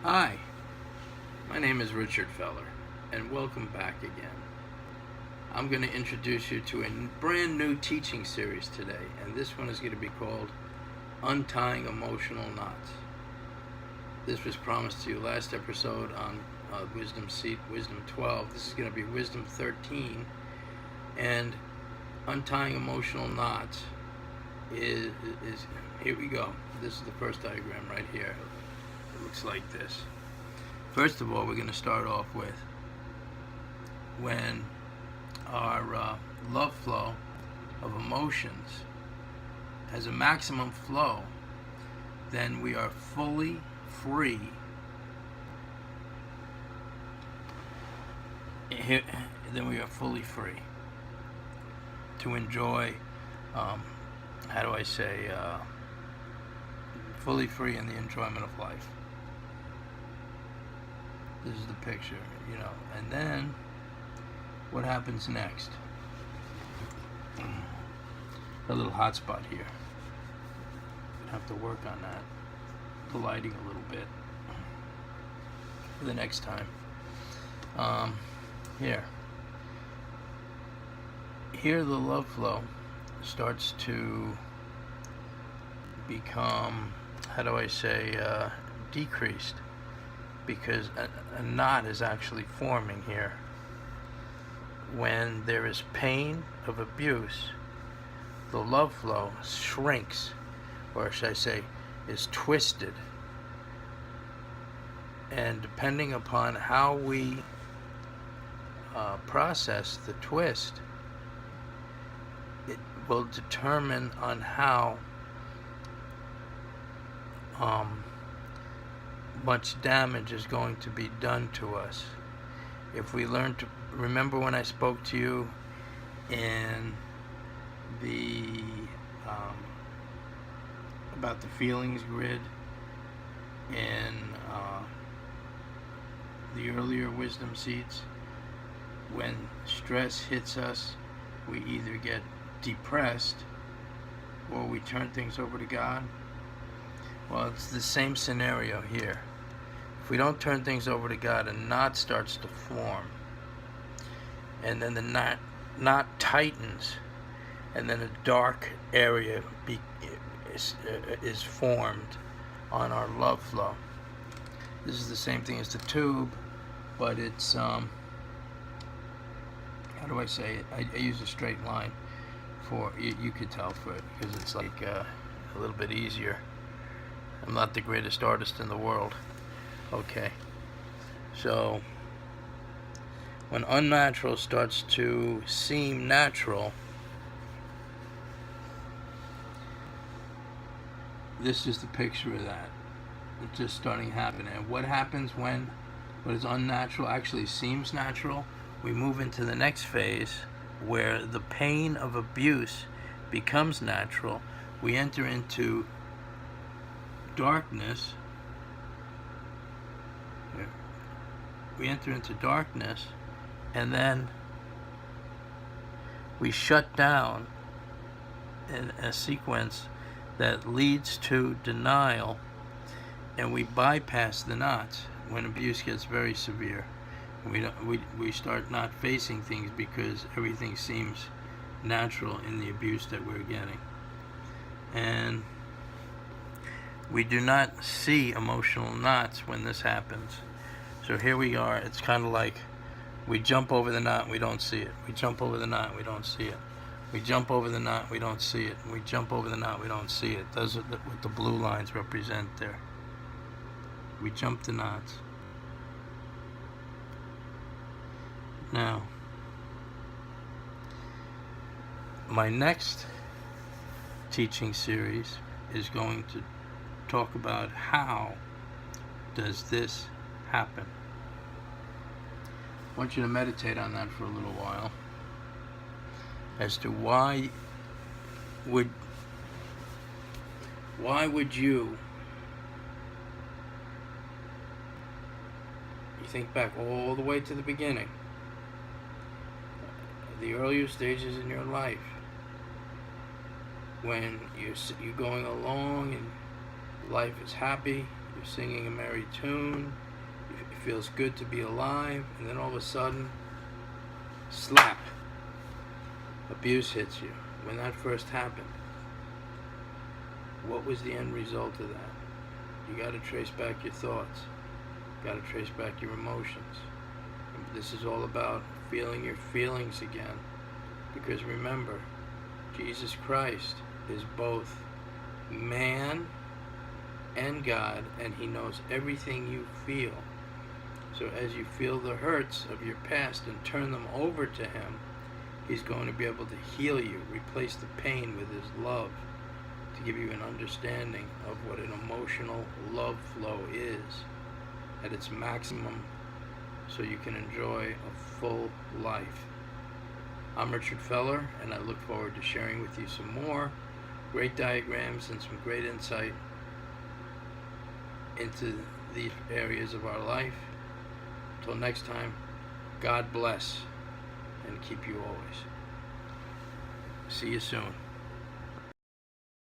Hi, my name is Richard Feller, and welcome back again. I'm going to introduce you to a brand new teaching series today, and this one is going to be called Untying Emotional Knots. This was promised to you last episode on Wisdom 12. This is going to be Wisdom 13, and Untying Emotional Knots is here we go. This is the first diagram right here. It looks like this. First of all, we're going to start off with when our love flow of emotions has a maximum flow, then we are fully free. Then we are fully free to enjoy, fully free in the enjoyment of life. This is the picture, and then what happens next? A little hot spot here. Have to work on that, the lighting a little bit for the next time. Here the love flow starts to become, decreased, because a knot is actually forming here. When there is pain of abuse, the love flow shrinks, or should I say, is twisted. And depending upon how we process the twist, it will determine on how much damage is going to be done to us. If we learn to remember when I spoke to you in the about the feelings grid in the earlier wisdom seeds, when stress hits us, we either get depressed or we turn things over to God. Well, it's the same scenario here. If we don't turn things over to God, a knot starts to form, and then the knot tightens, and then a dark area is formed on our love flow. This is the same thing as the tube, but it's how do I say it? I use a straight line for you could tell for it, because it's like a little bit easier. I'm not the greatest artist in the world. Okay, so when unnatural starts to seem natural, this is the picture of that. It's just starting to happen. And what happens when what is unnatural actually seems natural? We move into the next phase where the pain of abuse becomes natural. We enter into darkness. We enter into darkness, and then we shut down in a sequence that leads to denial, and we bypass the knots when abuse gets very severe. We start not facing things because everything seems natural in the abuse that we're getting, and we do not see emotional knots when this happens. So here we are. It's kind of like we jump over the knot, we don't see it. We jump over the knot, we don't see it. We jump over the knot, we don't see it. We jump over the knot, we don't see it. Those are what the blue lines represent there. We jump the knots. Now, my next teaching series is going to talk about how does this happen. I want you to meditate on that for a little while as to why would you think back all the way to the beginning, the earlier stages in your life, when you're going along and life is happy, You're singing a merry tune. It feels good to be alive. And then all of a sudden, slap. Abuse hits you. When that first happened, what was the end result of that? You got to trace back your thoughts. You got to trace back your emotions. And this is all about feeling your feelings again. Because remember, Jesus Christ is both man and God, and he knows everything you feel. So as you feel the hurts of your past and turn them over to him, he's going to be able to heal you, replace the pain with his love, to give you an understanding of what an emotional love flow is at its maximum, so you can enjoy a full life. I'm Richard Feller, and I look forward to sharing with you some more great diagrams and some great insight into these areas of our life. Until next time, God bless and keep you always. See you soon.